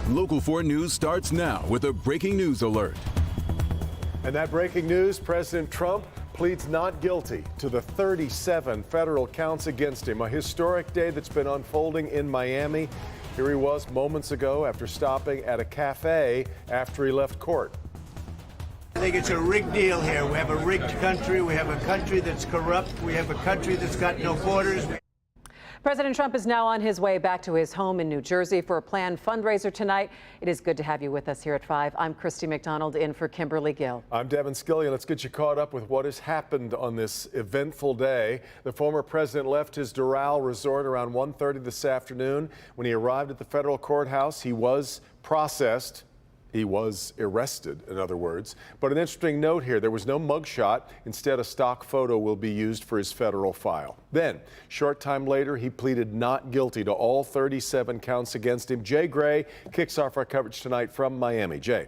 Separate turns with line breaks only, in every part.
Local 4 News starts now with a breaking news alert.
And that breaking news, President Trump pleads not guilty to the 37 federal counts against him. A historic day that's been unfolding in Miami. Here he was moments ago after stopping at a cafe after he left court.
I think it's a rigged deal here. We have a rigged country. We have a country that's corrupt. We have a country that's got no borders.
President Trump is now on his way back to his home in New Jersey for a planned fundraiser tonight. It is good to have you with us here at 5. I'm Christy McDonald in for Kimberly Gill.
I'm Devin Skillian. Let's get you caught up with what has happened on this eventful day. The former president left his Doral resort around 1:30 this afternoon. When he arrived at the federal courthouse, he was processed. He was arrested, in other words. But an interesting note here, there was no mugshot. Instead, a stock photo will be used for his federal file. Then, short time later, he pleaded not guilty to all 37 counts against him. Jay Gray kicks off our coverage tonight from Miami. Jay.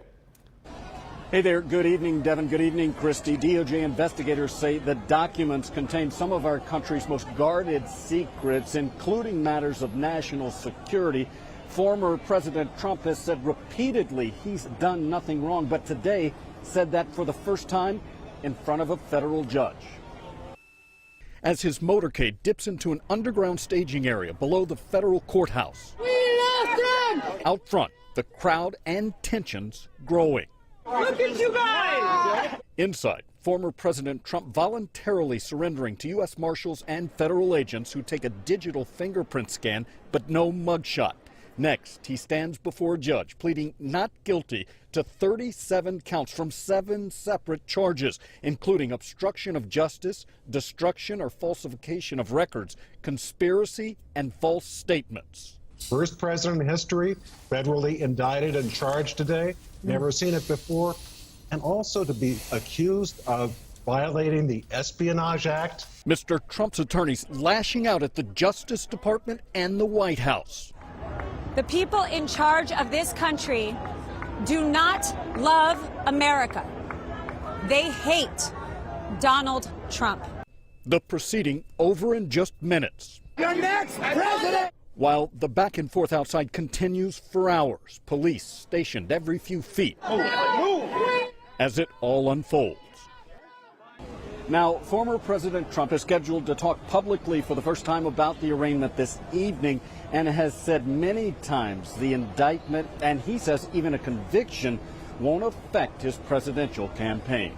Hey there. Good evening, Devin. Good evening, Christy. DOJ investigators say the documents contain some of our country's most guarded secrets, including matters of national security. Former President Trump has said repeatedly he's done nothing wrong, but today said that for the first time in front of a federal judge. As his motorcade dips into an underground staging area below the federal courthouse.
We lost him!
Out front, the crowd and tensions growing.
Look at you guys!
Inside, former President Trump voluntarily surrendering to U.S. Marshals and federal agents who take a digital fingerprint scan, but no mugshot. Next, he stands before a judge pleading not guilty to 37 counts from 7 separate charges, including obstruction of justice, destruction or falsification of records, conspiracy, and false statements.
First president in history, federally indicted and charged today. Never seen it before. And also to be accused of violating the Espionage Act.
Mr. Trump's attorneys lashing out at the Justice Department and the White House.
The people in charge of this country do not love America. They hate Donald Trump.
The proceeding over in just minutes.
Your next president!
While the back and forth outside continues for hours, police stationed every few feet as it all unfolds. Now, former President Trump is scheduled to talk publicly for the first time about the arraignment this evening and has said many times the indictment, and he says even a conviction, won't affect his presidential campaign.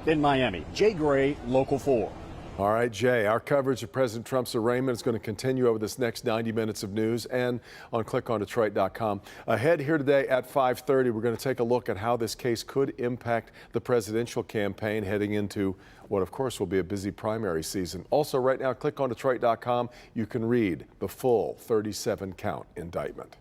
In Miami, Jay Gray, Local 4.
All right, Jay, our coverage of President Trump's arraignment is going to continue over this next 90 minutes of news and on clickondetroit.com. Ahead here today at 5:30, we're going to take a look at how this case could impact the presidential campaign heading into what, of course, will be a busy primary season. Also, right now, clickondetroit.com, you can read the full 37-count indictment.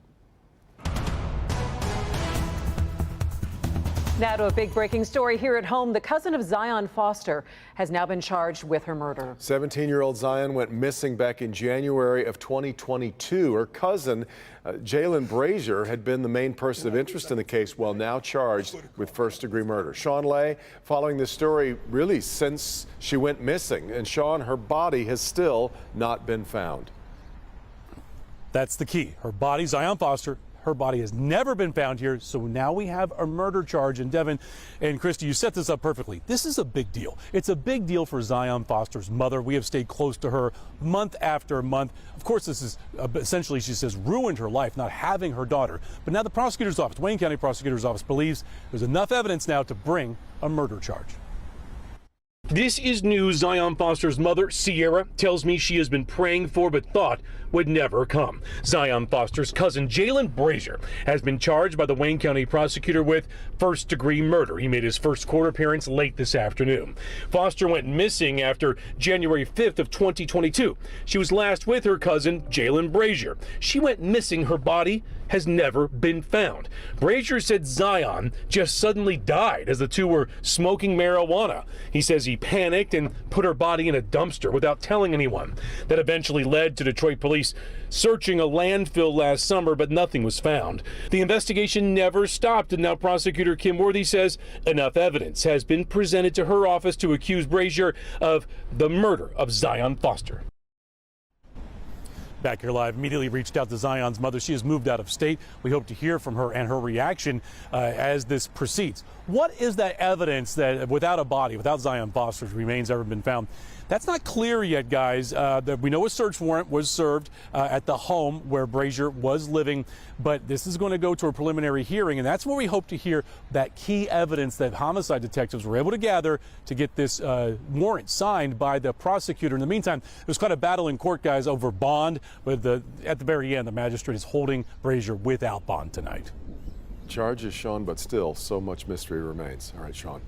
Now to a big breaking story here at home. The cousin of Zion Foster has now been charged with her murder.
17-year-old Zion went missing back in January of 2022. Her cousin, Jalen Brazier, had been the main person of interest in the case, while now charged with first-degree murder. Sean Lay, following this story really since she went missing. And Sean, her body has still not been found.
That's the key. Her body, Zion Foster, her body has never been found here, so now we have a murder charge. And Devin and Christy, you set this up perfectly. This is a big deal. It's a big deal for Zion Foster's mother. We have stayed close to her month after month. Of course, this is essentially, she says, ruined her life, not having her daughter. But now the prosecutor's office, Wayne County Prosecutor's Office, believes there's enough evidence now to bring a murder charge.
This is news Zion Foster's mother, Sierra, tells me she has been praying for but thought would never come. Zion Foster's cousin, Jalen Brazier, has been charged by the Wayne County prosecutor with first-degree murder. He made his first court appearance late this afternoon. Foster went missing after January 5th of 2022. She was last with her cousin, Jalen Brazier. She went missing. Her body has never been found. Brazier said Zion just suddenly died as the two were smoking marijuana. He says he panicked and put her body in a dumpster without telling anyone. That eventually led to Detroit police searching a landfill last summer, but nothing was found. The investigation never stopped, and now prosecutor Kim Worthy says enough evidence has been presented to her office to accuse Brazier of the murder of Zion Foster.
back here live. Immediately reached out to Zion's mother. She has moved out of state. We hope to hear from her and her reaction as this proceeds. What is that evidence that without a body, without Zion Foster's remains ever been found? That's not clear yet, guys. That we know a search warrant was served at the home where Brazier was living, but this is going to go to a preliminary hearing, and that's where we hope to hear that key evidence that homicide detectives were able to gather to get this warrant signed by the prosecutor. In the meantime, there's quite a battle in court, guys, over bond, but at the very end, the magistrate is holding Brazier without bond tonight.
Charges, Sean, but still, so much mystery remains. All right, Sean.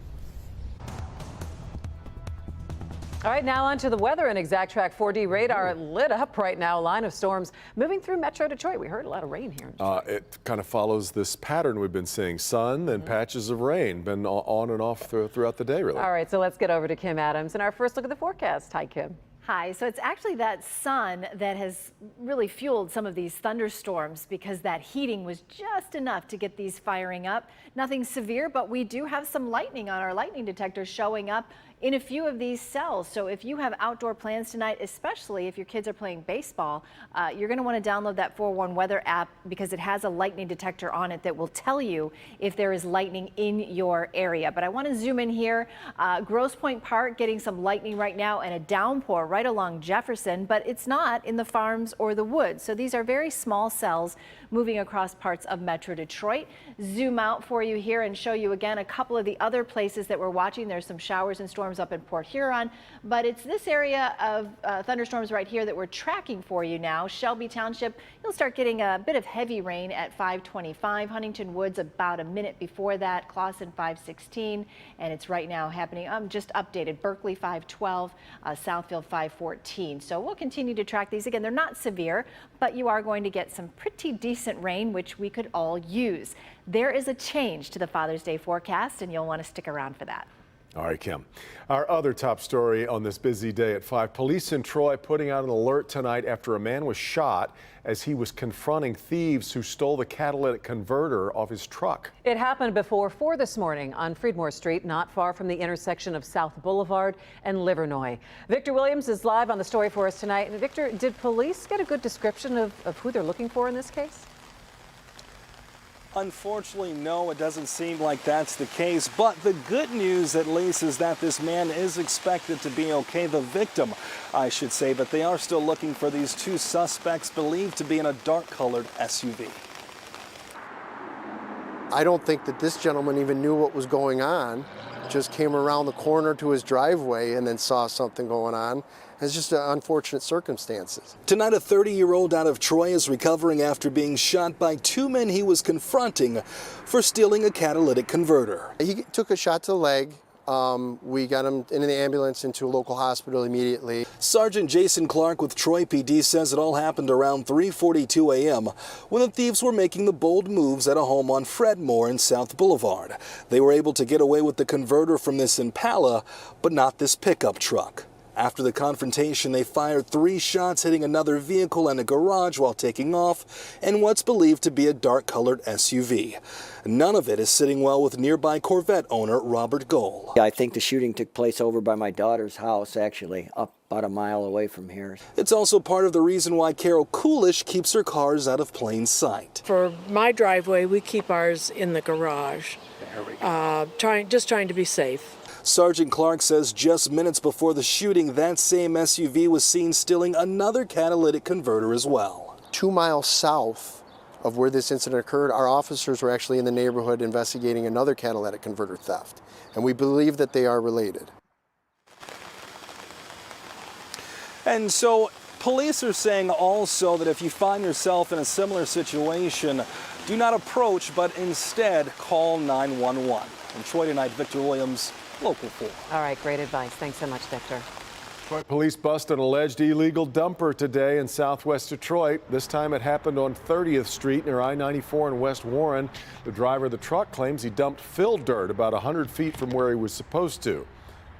All right, now on to the weather. An ExactTrack 4D radar lit up right now. A line of storms moving through Metro Detroit. We heard a lot of rain here.
It kind of follows this pattern we've been seeing. Sun and patches of rain. Been on and off throughout the day, really.
All right, so let's get over to Kim Adams and our first look at the forecast. Hi, Kim.
Hi. So it's actually that sun that has really fueled some of these thunderstorms because that heating was just enough to get these firing up. Nothing severe, but we do have some lightning on our lightning detector showing up in a few of these cells. So if you have outdoor plans tonight, especially if your kids are playing baseball, you're going to want to download that 411 weather app because it has a lightning detector on it that will tell you if there is lightning in your area. But I want to zoom in here. Grosse Pointe Park getting some lightning right now and a downpour right along Jefferson, but it's not in the farms or the woods. So these are very small cells moving across parts of Metro Detroit. Zoom out for you here and show you again a couple of the other places that we're watching. There's some showers and storms up in Port Huron, but it's this area of thunderstorms right here that we're tracking for you now. Shelby Township, you'll start getting a bit of heavy rain at 5:25. Huntington Woods about a minute before that. Clawson 5:16, and it's right now happening. Just updated. Berkeley 5:12, Southfield 5:14. So we'll continue to track these. Again, they're not severe, but you are going to get some pretty decent rain, which we could all use. There is a change to the Father's Day forecast, and you'll want to stick around for that.
All right, Kim. Our other top story on this busy day at 5. Police in Troy putting out an alert tonight after a man was shot as he was confronting thieves who stole the catalytic converter off his truck.
It happened before 4 this morning on Freedmore Street, not far from the intersection of South Boulevard and Livernois. Victor Williams is live on the story for us tonight. And Victor, did police get a good description of who they're looking for in this case?
Unfortunately, no, it doesn't seem like that's the case. But the good news, at least, is that this man is expected to be okay. The victim, I should say, but they are still looking for these two suspects believed to be in a dark-colored SUV.
I don't think that this gentleman even knew what was going on. Just came around the corner to his driveway and then saw something going on. It's just unfortunate circumstances.
Tonight, a 30-year-old out of Troy is recovering after being shot by two men he was confronting for stealing a catalytic converter.
He took a shot to the leg. We got him in the ambulance into a local hospital immediately.
Sergeant Jason Clark with Troy PD says it all happened around 3:42 a.m. when the thieves were making the bold moves at a home on Fredmore and South Boulevard. They were able to get away with the converter from this Impala, but not this pickup truck. After the confrontation, they fired 3 shots, hitting another vehicle and a garage while taking off, and what's believed to be a dark-colored SUV. None of it is sitting well with nearby Corvette owner Robert Gohl.
I think the shooting took place over by my daughter's house, actually, up about a mile away from here.
It's also part of the reason why Carol Coolish keeps her cars out of plain sight.
For my driveway, we keep ours in the garage, just trying to be safe.
Sergeant Clark says just minutes before the shooting, that same SUV was seen stealing another catalytic converter as well.
2 miles south of where this incident occurred, our officers were actually in the neighborhood investigating another catalytic converter theft, and we believe that they are related.
And so police are saying also that if you find yourself in a similar situation, do not approach, but instead call 911. In Troy tonight, Victor Williams, Local 4.
All right, great advice. Thanks so much, Victor.
Detroit police bust an alleged illegal dumper today in southwest Detroit. This time it happened on 30th Street near I-94 in West Warren. The driver of the truck claims he dumped filled dirt about 100 feet from where he was supposed to.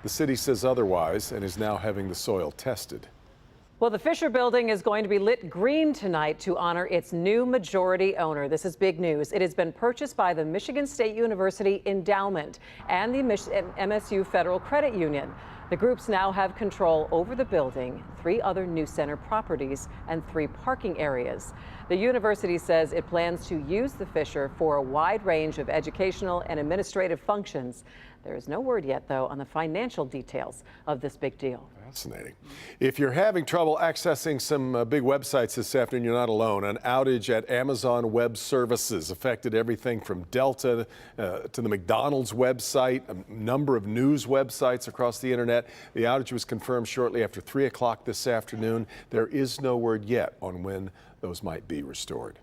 The city says otherwise and is now having the soil tested.
Well, the Fisher Building is going to be lit green tonight to honor its new majority owner. This is big news. It has been purchased by the Michigan State University Endowment and the MSU Federal Credit Union. The groups now have control over the building, 3 other news center properties, and 3 parking areas. The university says it plans to use the Fisher for a wide range of educational and administrative functions. There is no word yet, though, on the financial details of this big deal.
Fascinating. If you're having trouble accessing some big websites this afternoon, you're not alone. An outage at Amazon Web Services affected everything from Delta to the McDonald's website, a number of news websites across the internet. The outage was confirmed shortly after 3 o'clock this afternoon. There is no word yet on when those might be restored.